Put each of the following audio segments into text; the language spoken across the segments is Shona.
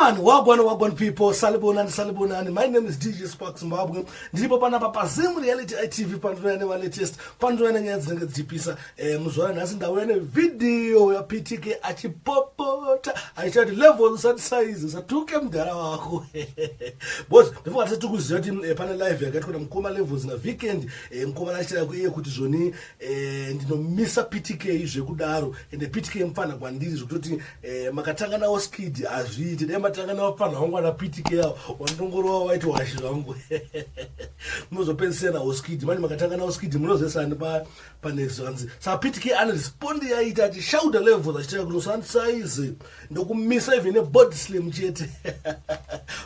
man, wagwan people, salibonani. My name is DJ Sparks Zimbabwe. Ndipo panapa pazimu reality ITV pandwene wa latest pandwene nyenzi ngedzipisa muzwana nasi ndawene video ya Ptk achipopota aichati levels and sizes atuke mdara wako. Boss, before atatu kuziya kuti pana live yakati kuna mkoma levels na weekend mkoma lachira kuiye kuti zoni ndinomisa Ptk izve kudaro ende Ptk mfana kwa Ndiri zvekuti makatanga nawo skid azviite dai matanga nawo pana wangu ana Ptk yao wandongorowa waiti washi zvangu muzopensera nawo skid manje makatanga nawo skid munozesana pa next ones sa Ptk ana respond yaita ati shoulder levels achitira kuti sun size ndokumisa even a body slim chete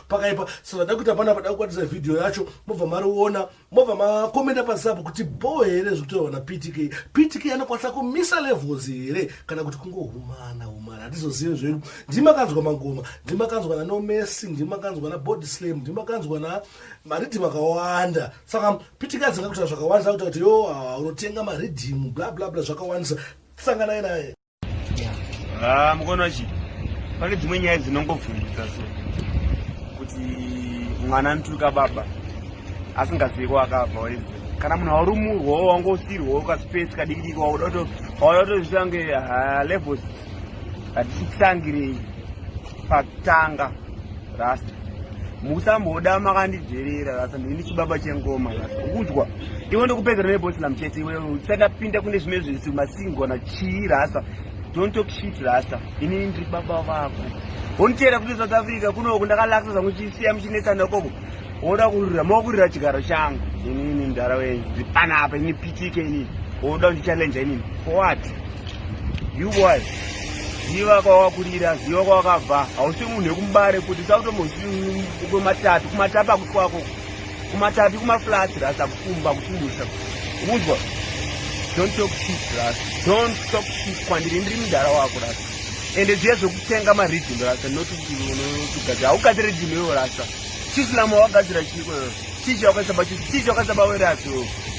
pakaipa so ndakuti apana pada kukwatisa video yacho mobva mariona mobva makomenta pasapo kuti boy here zvekutoona Ptk anokwanisa kumisa levels here kana kuti kungohumana hatizozive zvedu ndimakanzwa mangoma ndimakanzwa na no Messi ndimakanzwa na body slam ndimakanzwa na maridhim akawanda saka Ptk adzinga kuti zvakawanda kuti yo unotenga maridhim bla bla bla zvakawandisa sangana naye mukona chi pane dzimwe nyaya dzinongobvundusa so kuti mwana ntuka baba asingazivi kwakabva waizi kana munhu auri murwo wangosirwa ukaspace kadikidiki waudotozvitange levels atikusangirei pakutanga rasta musamboda makandidherera rasta ndini chibaba chengoma rasta ukudzwa iwe ndokupedzera nebosila muchete iwe usatapinda kune zvimwe zvisi masingona chii rasta don't talk shit rasta ini ndiri baba vako woniteera kuti South Africa kuno kundakalakisa zvangu chisiya muchinesana koko woda kurira makurira chigaro changu inini ndara wenyu ndipanapa ini Ptk ini woda kundichallenge inini for what you boy ziva kwawakurira ziva kwawakabva hausi munhu wekumbare kuti sautombomatatu kumatapa kuswako kumatatu kumaflats rasta kufumba kusumbusa uzwa don't talk shit rasta don't talk shit kwandiri ndiri mudhara wako rasta ende ziya zvokutenga maridhim rasta notugadzira haugadzira ridhim iwo rasta chisilamu wagadzira chiko chicha wakazaba werasi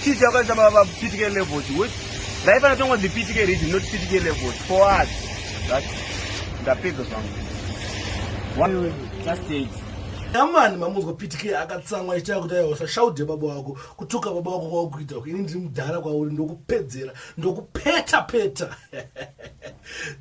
chicha wakazaba Ptk levels raifana tongodzi Ptk ridhim not Ptk levels for what ndapedza zvangu amani mamuzwa Ptk akatsamwa achitaya kuti aiwa usashaude baba wako kutuka baba wako kwakuita ini ndiri mudhara kwauri ndokupedzera ndokupeta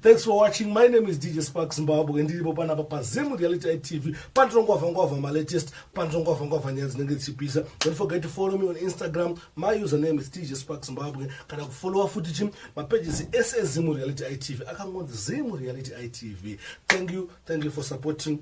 Thanks for watching. My name is DJ Sparks Zimbabwe and ndiripo panapa pazimu reality ITV pandongwavha ma latest pandongwavha nyaya dzinenge dzichipisa. Don't forget to follow me on Instagram. My username is DJ Sparks Zimbabwe. Kana kufollowa futi chim my page is SS Zimu Reality ITV. Akangonzi Zimu Reality ITV. Thank you for supporting.